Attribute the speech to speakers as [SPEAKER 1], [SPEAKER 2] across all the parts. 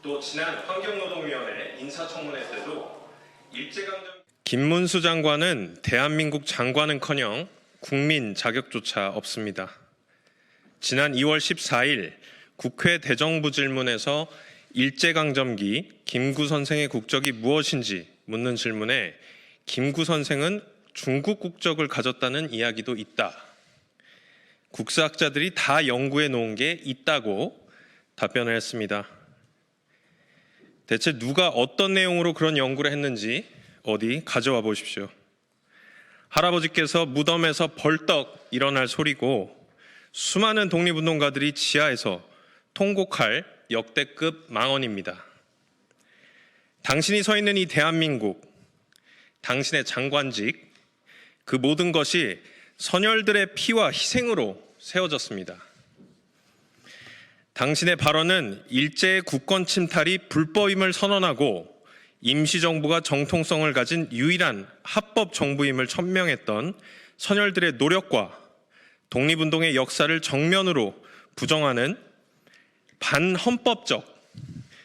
[SPEAKER 1] 또 지난 환경노동위원회 인사청문회 때도 일제강점 김문수 장관은 대한민국 장관은커녕 국민 자격조차 없습니다. 지난 2월 14일 국회 대정부 질문에서 일제강점기 김구 선생의 국적이 무엇인지 묻는 질문에 김구 선생은 중국 국적을 가졌다는 이야기도 있다. 국사학자들이 다 연구해 놓은 게 있다고 답변을 했습니다. 대체 누가 어떤 내용으로 그런 연구를 했는지 어디 가져와 보십시오. 할아버지께서 무덤에서 벌떡 일어날 소리고 수많은 독립운동가들이 지하에서 통곡할 역대급 망언입니다. 당신이 서 있는 이 대한민국, 당신의 장관직, 그 모든 것이 선열들의 피와 희생으로 세워졌습니다. 당신의 발언은 일제의 국권 침탈이 불법임을 선언하고 임시정부가 정통성을 가진 유일한 합법 정부임을 천명했던 선열들의 노력과 독립운동의 역사를 정면으로 부정하는 반헌법적,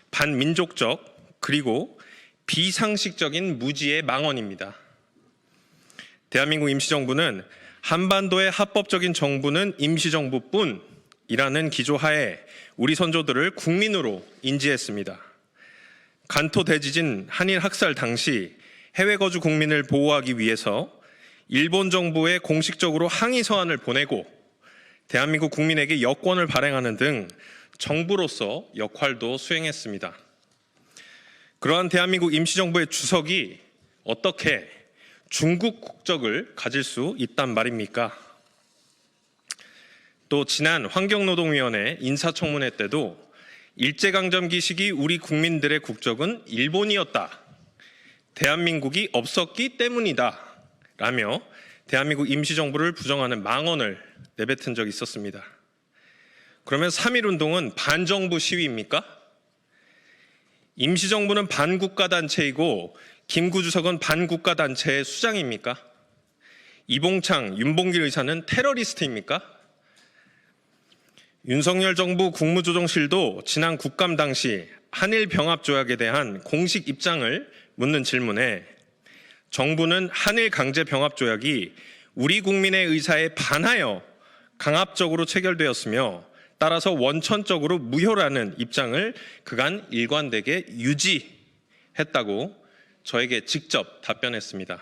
[SPEAKER 1] 반민족적, 그리고 비상식적인 무지의 망언입니다. 대한민국 임시정부는 한반도의 합법적인 정부는 임시정부뿐이라는 기조하에 우리 선조들을 국민으로 인지했습니다. 간토 대지진 한일 학살 당시 해외 거주 국민을 보호하기 위해서 일본 정부에 공식적으로 항의 서한을 보내고 대한민국 국민에게 여권을 발행하는 등 정부로서 역할도 수행했습니다. 그러한 대한민국 임시정부의 주석이 어떻게 중국 국적을 가질 수 있단 말입니까? 또 지난 환경노동위원회 인사청문회 때도 일제강점기 시기 우리 국민들의 국적은 일본이었다. 대한민국이 없었기 때문이다. 라며 대한민국 임시정부를 부정하는 망언을 내뱉은 적이 있었습니다. 그러면 3.1운동은 반정부 시위입니까? 임시정부는 반국가단체이고 김구 주석은 반국가단체의 수장입니까? 이봉창, 윤봉길 의사는 테러리스트입니까? 윤석열 정부 국무조정실도 지난 국감 당시 한일병합조약에 대한 공식 입장을 묻는 질문에 정부는 한일강제병합조약이 우리 국민의 의사에 반하여 강압적으로 체결되었으며 따라서 원천적으로 무효라는 입장을 그간 일관되게 유지했다고 저에게 직접 답변했습니다.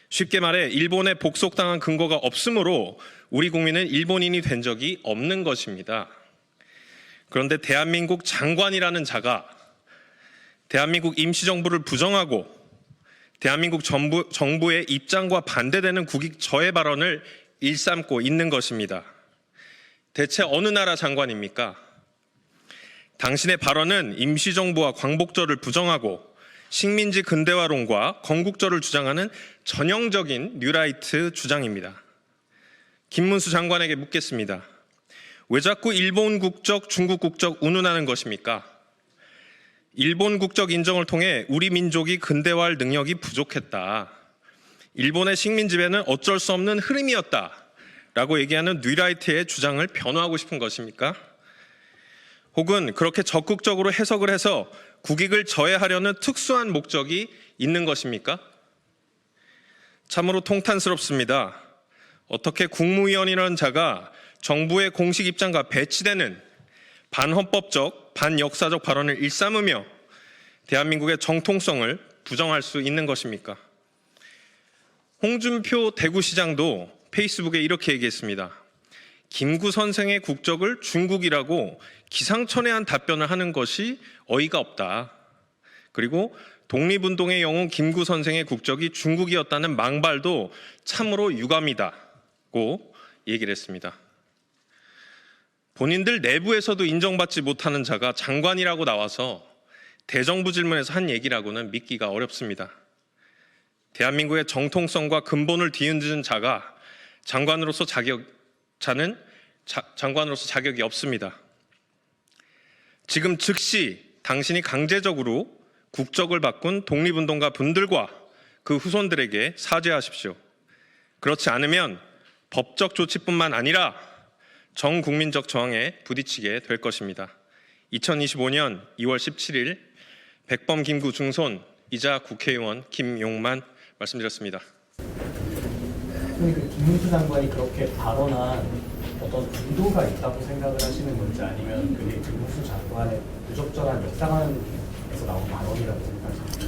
[SPEAKER 1] 쉽게 말해 일본에 복속당한 근거가 없으므로 우리 국민은 일본인이 된 적이 없는 것입니다. 그런데 대한민국 장관이라는 자가 대한민국 임시정부를 부정하고 대한민국 정부의 입장과 반대되는 국익저해 발언을 일삼고 있는 것입니다. 대체 어느 나라 장관입니까? 당신의 발언은 임시정부와 광복절을 부정하고 식민지 근대화론과 건국절을 주장하는 전형적인 뉴라이트 주장입니다. 김문수 장관에게 묻겠습니다. 왜 자꾸 일본 국적, 중국 국적 운운하는 것입니까? 일본 국적 인정을 통해 우리 민족이 근대화할 능력이 부족했다. 일본의 식민 지배는 어쩔 수 없는 흐름이었다. 라고 얘기하는 뉴라이트의 주장을 변호하고 싶은 것입니까? 혹은 그렇게 적극적으로 해석을 해서 국익을 저해하려는 특수한 목적이 있는 것입니까? 참으로 통탄스럽습니다. 어떻게 국무위원이라는 자가 정부의 공식 입장과 배치되는 반헌법적, 반역사적 발언을 일삼으며 대한민국의 정통성을 부정할 수 있는 것입니까? 홍준표 대구시장도 페이스북에 이렇게 얘기했습니다. 김구 선생의 국적을 중국이라고 기상천외한 답변을 하는 것이 어이가 없다. 그리고 독립운동의 영웅 김구 선생의 국적이 중국이었다는 망발도 참으로 유감이다고 얘기를 했습니다. 본인들 내부에서도 인정받지 못하는 자가 장관이라고 나와서 대정부 질문에서 한 얘기라고는 믿기가 어렵습니다. 대한민국의 정통성과 근본을 뒤흔드는 자가 장관으로서 자격이 없습니다. 지금 즉시 당신이 강제적으로 국적을 바꾼 독립운동가 분들과 그 후손들에게 사죄하십시오. 그렇지 않으면 법적 조치뿐만 아니라 정국민적 저항에 부딪히게 될 것입니다. 2025년 2월 17일 백범 김구 중손이자 국회의원 김용만 말씀드렸습니다.
[SPEAKER 2] 그 김문수 장관이 그렇게 발언한 어떤 의도가 있다고 생각을 하시는 건지, 아니면 그게 김문수 장관의 부적절한 역사관에서 나온 발언이라고 생각하시는지?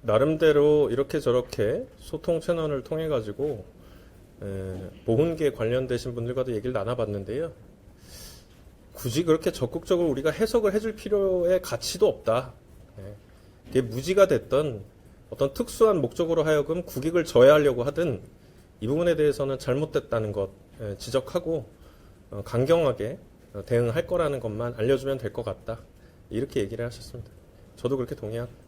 [SPEAKER 1] 나름대로 이렇게 저렇게 소통 채널을 통해 가지고 보훈계에 관련되신 분들과도 얘기를 나눠봤는데요. 굳이 그렇게 적극적으로 우리가 해석을 해줄 필요의 가치도 없다. 그게 무지가 됐던 어떤 특수한 목적으로 하여금 국익을 저해하려고 하든 이 부분에 대해서는 잘못됐다는 것 지적하고 강경하게 대응할 거라는 것만 알려주면 될 것 같다. 이렇게 얘기를 하셨습니다. 저도 그렇게 동의합니다.